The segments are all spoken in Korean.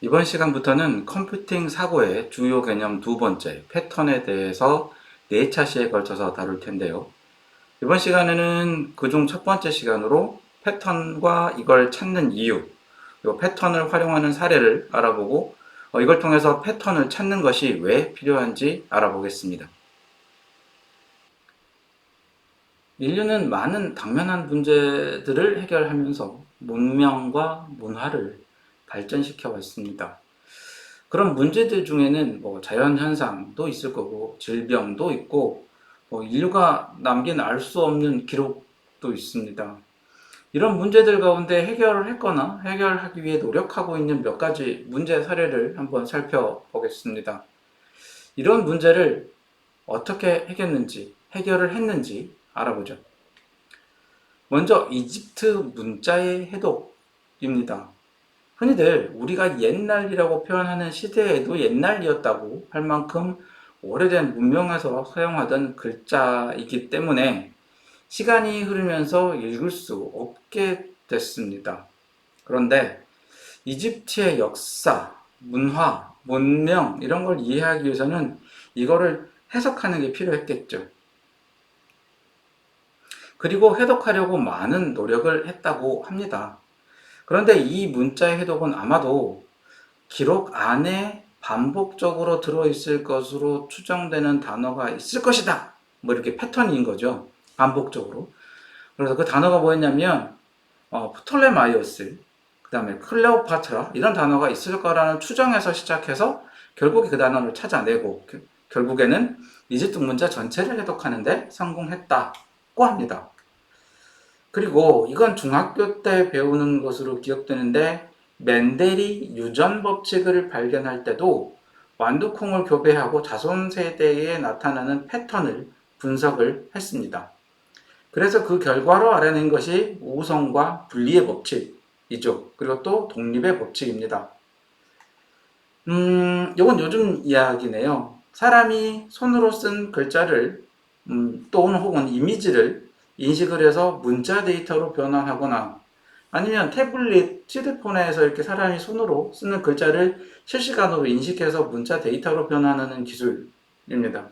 이번 시간부터는 컴퓨팅 사고의 주요 개념 두 번째, 패턴에 대해서 4차시에 걸쳐서 다룰 텐데요. 이번 시간에는 그중 첫 번째 시간으로 패턴과 이걸 찾는 이유, 이 패턴을 활용하는 사례를 알아보고 이걸 통해서 패턴을 찾는 것이 왜 필요한지 알아보겠습니다. 인류는 많은 당면한 문제들을 해결하면서 문명과 문화를 발전시켜 왔습니다. 그런 문제들 중에는 자연현상도 있을 거고, 질병도 있고, 인류가 남긴 알 수 없는 기록도 있습니다. 이런 문제들 가운데 해결을 했거나 해결하기 위해 노력하고 있는 몇 가지 문제 사례를 한번 살펴보겠습니다. 이런 문제를 어떻게 해결을 했는지 알아보죠. 먼저 이집트 문자의 해독입니다. 흔히들 우리가 옛날이라고 표현하는 시대에도 옛날이었다고 할 만큼 오래된 문명에서 사용하던 글자이기 때문에 시간이 흐르면서 읽을 수 없게 됐습니다. 그런데 이집트의 역사, 문화, 문명 이런 걸 이해하기 위해서는 이거를 해석하는 게 필요했겠죠. 그리고 해독하려고 많은 노력을 했다고 합니다. 그런데 이 문자의 해독은 아마도 기록 안에 반복적으로 들어있을 것으로 추정되는 단어가 있을 것이다. 이렇게 패턴인 거죠. 반복적으로. 그래서 그 단어가 뭐였냐면, 프톨레마이오스, 그 다음에 클레오파트라, 이런 단어가 있을 거라는 추정에서 시작해서 결국에 그 단어를 찾아내고, 결국에는 이집트 문자 전체를 해독하는데 성공했다고 합니다. 그리고 이건 중학교 때 배우는 것으로 기억되는데 멘델이 유전 법칙을 발견할 때도 완두콩을 교배하고 자손 세대에 나타나는 패턴을 분석을 했습니다. 그래서 그 결과로 알아낸 것이 우성과 분리의 법칙이죠. 그리고 또 독립의 법칙입니다. 이건 요즘 이야기네요. 사람이 손으로 쓴 글자를 또는 혹은 이미지를 인식을 해서 문자 데이터로 변환하거나 아니면 태블릿, 휴대폰에서 이렇게 사람이 손으로 쓰는 글자를 실시간으로 인식해서 문자 데이터로 변환하는 기술입니다.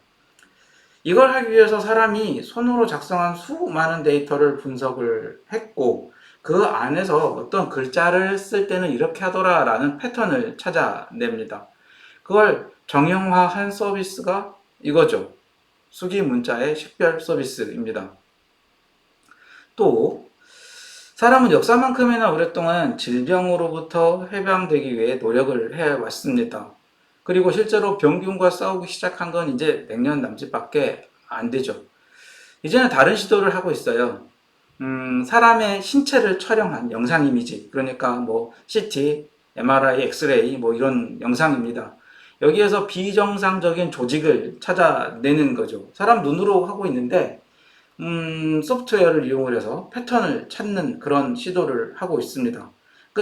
이걸 하기 위해서 사람이 손으로 작성한 수많은 데이터를 분석을 했고 그 안에서 어떤 글자를 쓸 때는 이렇게 하더라 라는 패턴을 찾아냅니다. 그걸 정형화한 서비스가 이거죠. 수기 문자의 식별 서비스입니다. 또 사람은 역사만큼이나 오랫동안 질병으로부터 해방되기 위해 노력을 해왔습니다. 그리고 실제로 병균과 싸우기 시작한 건 이제 100년 남짓밖에 안 되죠. 이제는 다른 시도를 하고 있어요. 사람의 신체를 촬영한 영상 이미지, 그러니까 CT, MRI, 엑스레이 이런 영상입니다. 여기에서 비정상적인 조직을 찾아내는 거죠. 사람 눈으로 하고 있는데 소프트웨어를 이용을 해서 패턴을 찾는 그런 시도를 하고 있습니다.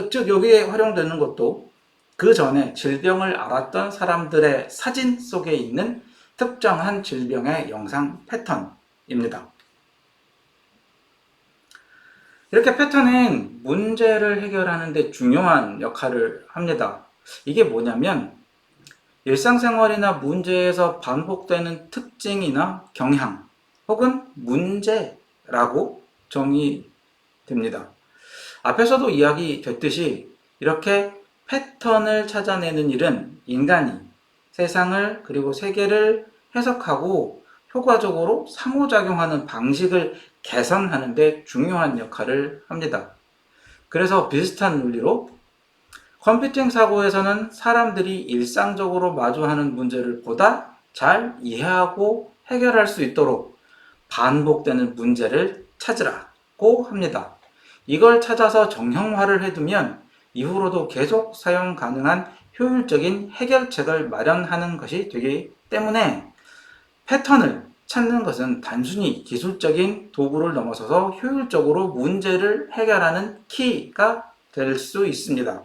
즉 여기에 활용되는 것도 그 전에 질병을 앓았던 사람들의 사진 속에 있는 특정한 질병의 영상 패턴입니다. 이렇게 패턴은 문제를 해결하는 데 중요한 역할을 합니다. 이게 뭐냐면 일상생활이나 문제에서 반복되는 특징이나 경향 혹은 문제라고 정의됩니다. 앞에서도 이야기됐듯이 이렇게 패턴을 찾아내는 일은 인간이 세상을 그리고 세계를 해석하고 효과적으로 상호작용하는 방식을 개선하는 데 중요한 역할을 합니다. 그래서 비슷한 논리로 컴퓨팅 사고에서는 사람들이 일상적으로 마주하는 문제를 보다 잘 이해하고 해결할 수 있도록 반복되는 문제를 찾으라고 합니다. 이걸 찾아서 정형화를 해두면 이후로도 계속 사용 가능한 효율적인 해결책을 마련하는 것이 되기 때문에 패턴을 찾는 것은 단순히 기술적인 도구를 넘어서서 효율적으로 문제를 해결하는 키가 될 수 있습니다.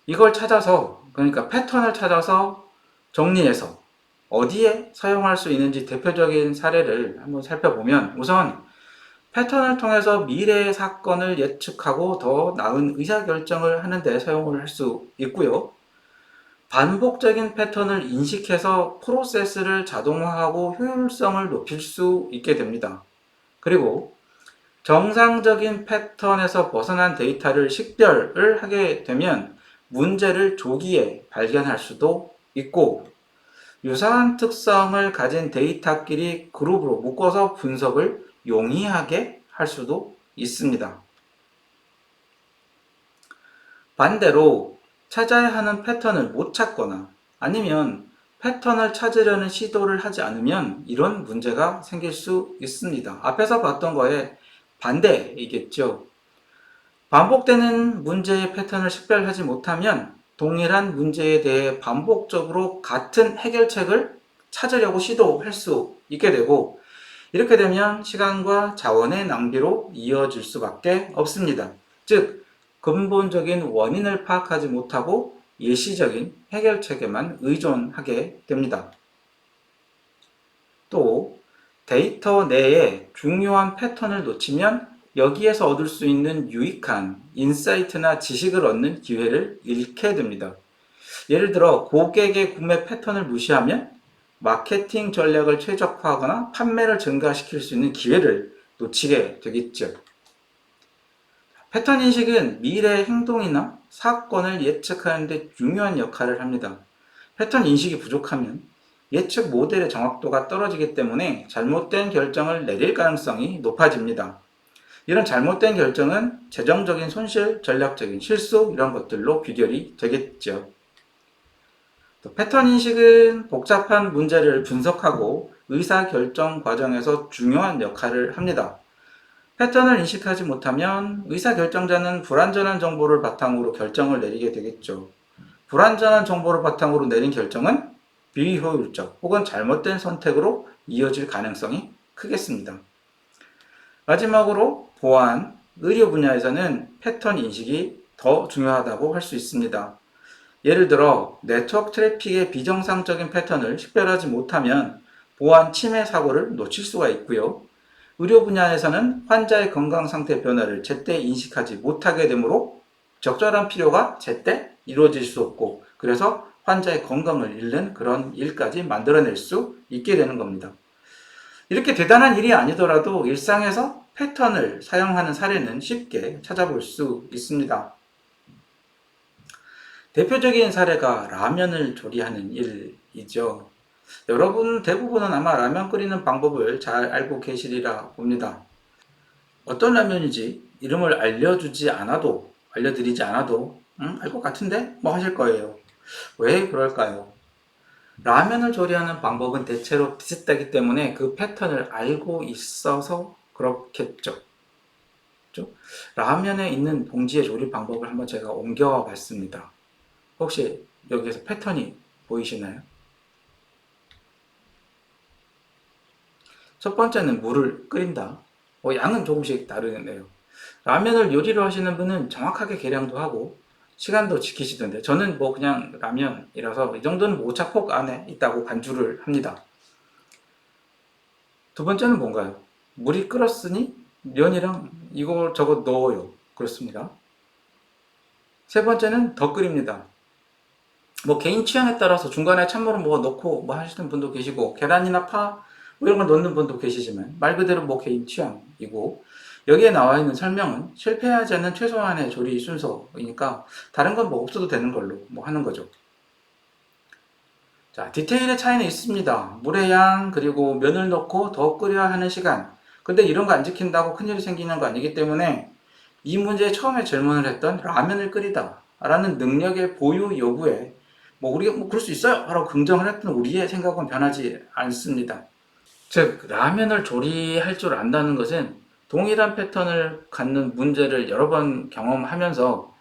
이걸 찾아서, 그러니까 패턴을 찾아서 정리해서 어디에 사용할 수 있는지 대표적인 사례를 한번 살펴보면 우선 패턴을 통해서 미래의 사건을 예측하고 더 나은 의사결정을 하는 데 사용을 할 수 있고요. 반복적인 패턴을 인식해서 프로세스를 자동화하고 효율성을 높일 수 있게 됩니다. 그리고 정상적인 패턴에서 벗어난 데이터를 식별을 하게 되면 문제를 조기에 발견할 수도 있고, 유사한 특성을 가진 데이터끼리 그룹으로 묶어서 분석을 용이하게 할 수도 있습니다. 반대로 찾아야 하는 패턴을 못 찾거나 아니면 패턴을 찾으려는 시도를 하지 않으면 이런 문제가 생길 수 있습니다. 앞에서 봤던 거에 반대이겠죠. 반복되는 문제의 패턴을 식별하지 못하면 동일한 문제에 대해 반복적으로 같은 해결책을 찾으려고 시도할 수 있게 되고, 이렇게 되면 시간과 자원의 낭비로 이어질 수밖에 없습니다. 즉, 근본적인 원인을 파악하지 못하고 예시적인 해결책에만 의존하게 됩니다. 또 데이터 내에 중요한 패턴을 놓치면 여기에서 얻을 수 있는 유익한 인사이트나 지식을 얻는 기회를 잃게 됩니다. 예를 들어 고객의 구매 패턴을 무시하면 마케팅 전략을 최적화하거나 판매를 증가시킬 수 있는 기회를 놓치게 되겠죠. 패턴 인식은 미래의 행동이나 사건을 예측하는 데 중요한 역할을 합니다. 패턴 인식이 부족하면 예측 모델의 정확도가 떨어지기 때문에 잘못된 결정을 내릴 가능성이 높아집니다. 이런 잘못된 결정은 재정적인 손실, 전략적인 실수 이런 것들로 귀결이 되겠죠. 또 패턴 인식은 복잡한 문제를 분석하고 의사결정 과정에서 중요한 역할을 합니다. 패턴을 인식하지 못하면 의사결정자는 불완전한 정보를 바탕으로 결정을 내리게 되겠죠. 불완전한 정보를 바탕으로 내린 결정은 비효율적 혹은 잘못된 선택으로 이어질 가능성이 크겠습니다. 마지막으로 보안, 의료 분야에서는 패턴 인식이 더 중요하다고 할 수 있습니다. 예를 들어 네트워크 트래픽의 비정상적인 패턴을 식별하지 못하면 보안 침해 사고를 놓칠 수가 있고요. 의료 분야에서는 환자의 건강 상태 변화를 제때 인식하지 못하게 되므로 적절한 필요가 제때 이루어질 수 없고, 그래서 환자의 건강을 잃는 그런 일까지 만들어낼 수 있게 되는 겁니다. 이렇게 대단한 일이 아니더라도 일상에서 패턴을 사용하는 사례는 쉽게 찾아볼 수 있습니다. 대표적인 사례가 라면을 조리하는 일이죠. 여러분 대부분은 아마 라면 끓이는 방법을 잘 알고 계시리라 봅니다. 어떤 라면인지 이름을 알려드리지 않아도 알 것 같은데? 뭐 하실 거예요. 왜 그럴까요? 라면을 조리하는 방법은 대체로 비슷하기 때문에 그 패턴을 알고 있어서 그렇겠죠. 그렇죠? 라면에 있는 봉지의 조리 방법을 한번 제가 옮겨와 봤습니다. 혹시 여기에서 패턴이 보이시나요? 첫 번째는 물을 끓인다. 양은 조금씩 다르네요. 라면을 요리를 하시는 분은 정확하게 계량도 하고 시간도 지키시던데, 저는 뭐 그냥 라면이라서 이 정도는 뭐 오차폭 안에 있다고 간주를 합니다. 두 번째는 뭔가요? 물이 끓었으니 면이랑 이거 저거 넣어요. 그렇습니다. 세 번째는 더 끓입니다. 뭐 개인 취향에 따라서 중간에 찬물을 뭐 넣고 뭐 하시는 분도 계시고 계란이나 파 뭐 이런 걸 넣는 분도 계시지만 말 그대로 뭐 개인 취향이고, 여기에 나와 있는 설명은 실패하지 않는 최소한의 조리 순서이니까 다른 건 뭐 없어도 되는 걸로 뭐 하는 거죠. 자, 디테일의 차이는 있습니다. 물의 양, 그리고 면을 넣고 더 끓여야 하는 시간. 근데 이런 거 안 지킨다고 큰일이 생기는 거 아니기 때문에 이 문제에 처음에 질문을 했던 라면을 끓이다 라는 능력의 보유 여부에 뭐 우리가 뭐 그럴 수 있어요 라고 긍정을 했던 우리의 생각은 변하지 않습니다. 즉 라면을 조리할 줄 안다는 것은 동일한 패턴을 갖는 문제를 여러 번 경험하면서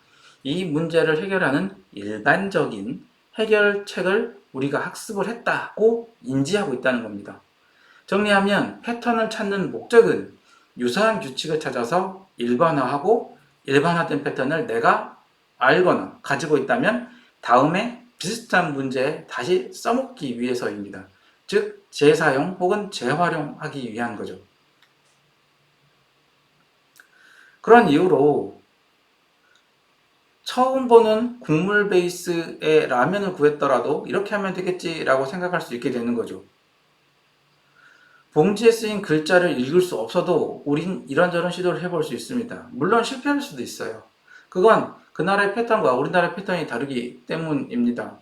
이 문제를 해결하는 일반적인 해결책을 우리가 학습을 했다고 인지하고 있다는 겁니다. 정리하면 패턴을 찾는 목적은 유사한 규칙을 찾아서 일반화하고, 일반화된 패턴을 내가 알거나 가지고 있다면 다음에 비슷한 문제에 다시 써먹기 위해서입니다. 즉 재사용 혹은 재활용하기 위한 거죠. 그런 이유로 처음 보는 국물 베이스의 라면을 구했더라도 이렇게 하면 되겠지라고 생각할 수 있게 되는 거죠. 봉지에 쓰인 글자를 읽을 수 없어도 우린 이런저런 시도를 해볼 수 있습니다. 물론 실패할 수도 있어요. 그건 그 나라의 패턴과 우리나라의 패턴이 다르기 때문입니다.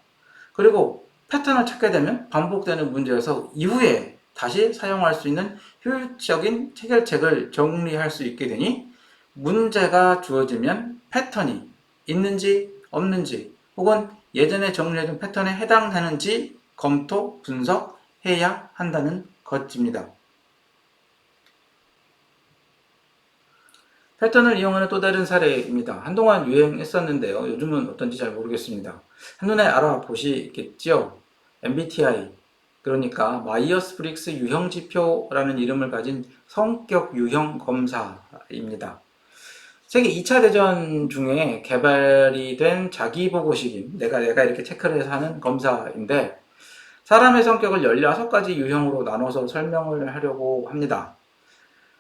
그리고 패턴을 찾게 되면 반복되는 문제여서 이후에 다시 사용할 수 있는 효율적인 해결책을 정리할 수 있게 되니 문제가 주어지면 패턴이 있는지 없는지 혹은 예전에 정리해둔 패턴에 해당되는지 검토, 분석해야 한다는 것입니다. 패턴을 이용하는 또 다른 사례입니다. 한동안 유행했었는데요. 요즘은 어떤지 잘 모르겠습니다. 한눈에 알아보시겠지요? MBTI, 그러니까 마이어스 브릭스 유형 지표라는 이름을 가진 성격 유형 검사입니다. 세계 2차 대전 중에 개발이 된 자기보고식인 내가 이렇게 체크를 해서 하는 검사인데 사람의 성격을 16가지 유형으로 나눠서 설명을 하려고 합니다.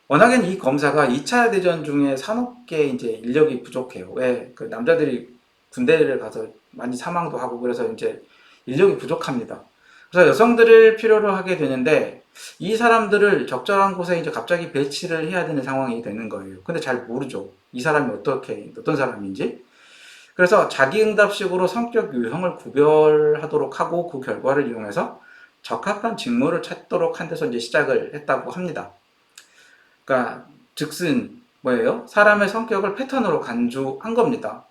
워낙엔 이 검사가 2차 대전 중에 산업계 이제 인력이 부족해요. 왜? 그 남자들이 군대를 가서 많이 사망도 하고 그래서 이제 인력이 부족합니다. 그래서 여성들을 필요로 하게 되는데 이 사람들을 적절한 곳에 이제 갑자기 배치를 해야 되는 상황이 되는 거예요. 근데 잘 모르죠. 이 사람이 어떤 사람인지. 그래서 자기응답식으로 성격 유형을 구별하도록 하고 그 결과를 이용해서 적합한 직무를 찾도록 한 데서 이제 시작을 했다고 합니다. 그러니까 즉슨 뭐예요? 사람의 성격을 패턴으로 간주한 겁니다.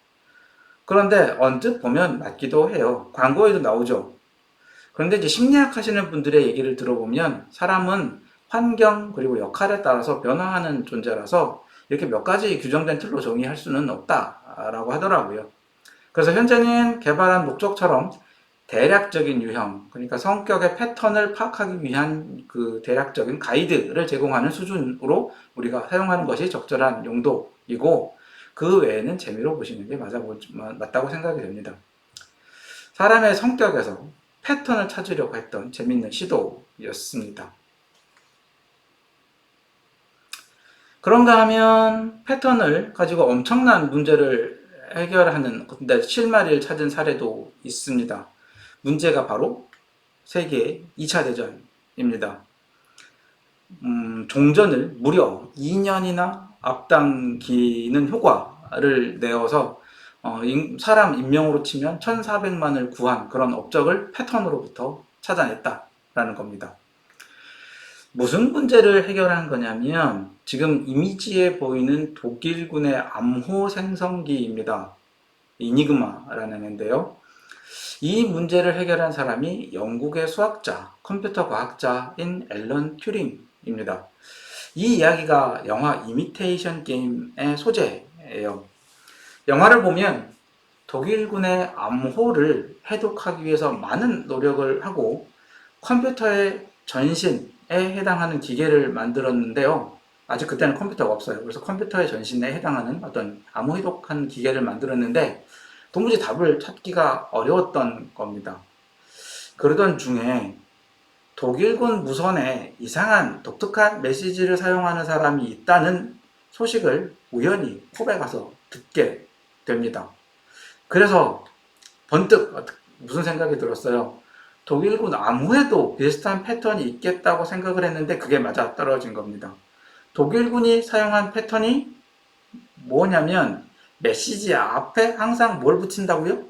그런데 언뜻 보면 맞기도 해요. 광고에도 나오죠. 그런데 이제 심리학 하시는 분들의 얘기를 들어보면 사람은 환경 그리고 역할에 따라서 변화하는 존재라서 이렇게 몇 가지 규정된 틀로 정의할 수는 없다라고 하더라고요. 그래서 현재는 개발한 목적처럼 대략적인 유형, 그러니까 성격의 패턴을 파악하기 위한 그 대략적인 가이드를 제공하는 수준으로 우리가 사용하는 것이 적절한 용도이고 그 외에는 재미로 보시는 게 맞다고 생각이 됩니다. 사람의 성격에서 패턴을 찾으려고 했던 재밌는 시도였습니다. 그런가 하면 패턴을 가지고 엄청난 문제를 해결하는 실마리를 찾은 사례도 있습니다. 문제가 바로 세계 2차 대전입니다. 종전을 무려 2년이나 앞당기는 효과를 내어서 사람 인명으로 치면 1400만을 구한 그런 업적을 패턴으로부터 찾아냈다라는 겁니다. 무슨 문제를 해결한 거냐면 지금 이미지에 보이는 독일군의 암호 생성기입니다. 이니그마라는 애인데요. 이 문제를 해결한 사람이 영국의 수학자, 컴퓨터 과학자인 앨런 튜링입니다. 이 이야기가 영화 이미테이션 게임의 소재예요. 영화를 보면 독일군의 암호를 해독하기 위해서 많은 노력을 하고 컴퓨터의 전신에 해당하는 기계를 만들었는데요. 아직 그때는 컴퓨터가 없어요. 그래서 컴퓨터의 전신에 해당하는 어떤 암호 해독한 기계를 만들었는데 도무지 답을 찾기가 어려웠던 겁니다. 그러던 중에 독일군 무선에 이상한 독특한 메시지를 사용하는 사람이 있다는 소식을 우연히 펍에 가서 듣게 됩니다. 그래서 번뜩 무슨 생각이 들었어요. 독일군 암호에도 비슷한 패턴이 있겠다고 생각을 했는데 그게 맞아 떨어진 겁니다. 독일군이 사용한 패턴이 뭐냐면 메시지 앞에 항상 뭘 붙인다고요?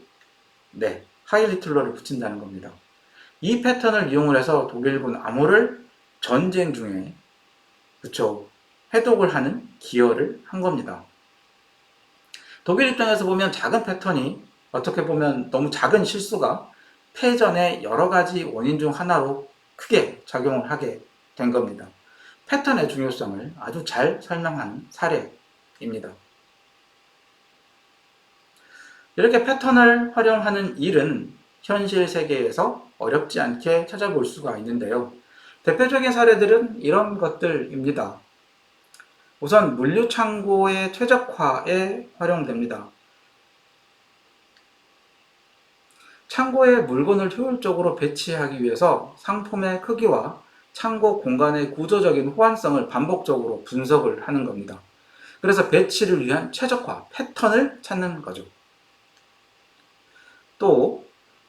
네, 하이리틀러를 붙인다는 겁니다. 이 패턴을 이용을 해서 독일군 암호를 전쟁 중에 해독을 하는 기여를 한 겁니다. 독일 입장에서 보면 작은 패턴이 어떻게 보면 너무 작은 실수가 패전의 여러 가지 원인 중 하나로 크게 작용을 하게 된 겁니다. 패턴의 중요성을 아주 잘 설명한 사례입니다. 이렇게 패턴을 활용하는 일은 현실 세계에서 어렵지 않게 찾아볼 수가 있는데요. 대표적인 사례들은 이런 것들입니다. 우선 물류창고의 최적화에 활용됩니다. 창고에 물건을 효율적으로 배치하기 위해서 상품의 크기와 창고 공간의 구조적인 호환성을 반복적으로 분석을 하는 겁니다. 그래서 배치를 위한 최적화, 패턴을 찾는 거죠. 또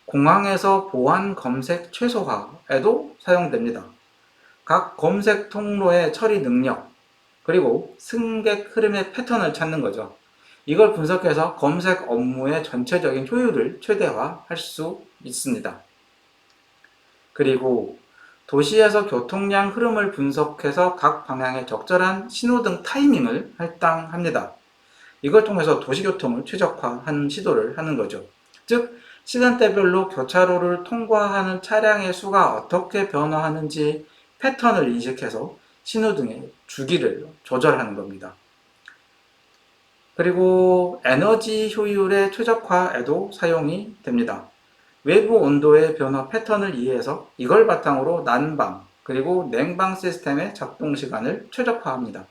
공항에서 보안 검색 최소화에도 사용됩니다. 각 검색 통로의 처리 능력, 그리고 승객 흐름의 패턴을 찾는 거죠. 이걸 분석해서 검색 업무의 전체적인 효율을 최대화할 수 있습니다. 그리고 도시에서 교통량 흐름을 분석해서 각 방향의 적절한 신호등 타이밍을 할당합니다. 이걸 통해서 도시교통을 최적화하는 시도를 하는 거죠. 즉, 시간대별로 교차로를 통과하는 차량의 수가 어떻게 변화하는지 패턴을 인식해서 신호등의 주기를 조절하는 겁니다. 그리고 에너지 효율의 최적화에도 사용이 됩니다. 외부 온도의 변화 패턴을 이해해서 이걸 바탕으로 난방, 그리고 냉방 시스템의 작동 시간을 최적화합니다.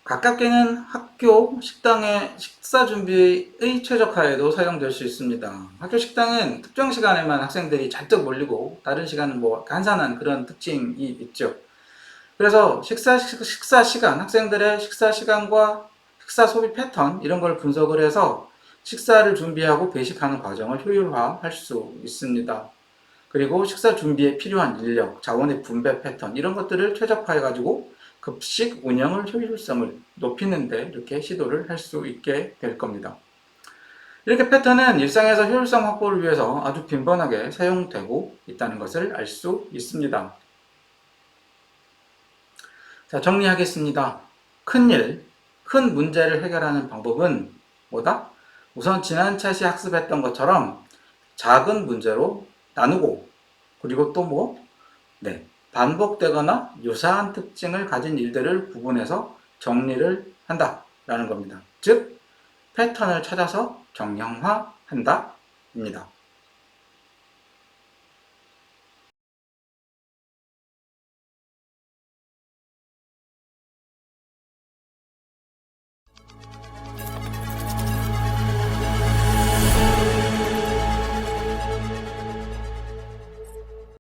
가깝게는 학교 식당의 식사 준비의 최적화에도 사용될 수 있습니다. 학교 식당은 특정 시간에만 학생들이 잔뜩 몰리고 다른 시간은 뭐 간산한 그런 특징이 있죠. 그래서 식사 시간, 학생들의 식사 시간과 식사 소비 패턴 이런 걸 분석을 해서 식사를 준비하고 배식하는 과정을 효율화할 수 있습니다. 그리고 식사 준비에 필요한 인력, 자원의 분배 패턴 이런 것들을 최적화해가지고 급식 운영을 효율성을 높이는 데 이렇게 시도를 할 수 있게 될 겁니다. 이렇게 패턴은 일상에서 효율성 확보를 위해서 아주 빈번하게 사용되고 있다는 것을 알 수 있습니다. 자, 정리하겠습니다. 큰 문제를 해결하는 방법은 뭐다? 우선 지난 차시 학습했던 것처럼 작은 문제로 나누고, 그리고 또 반복되거나 유사한 특징을 가진 일들을 구분해서 정리를 한다라는 겁니다. 즉, 패턴을 찾아서 정형화한다 입니다.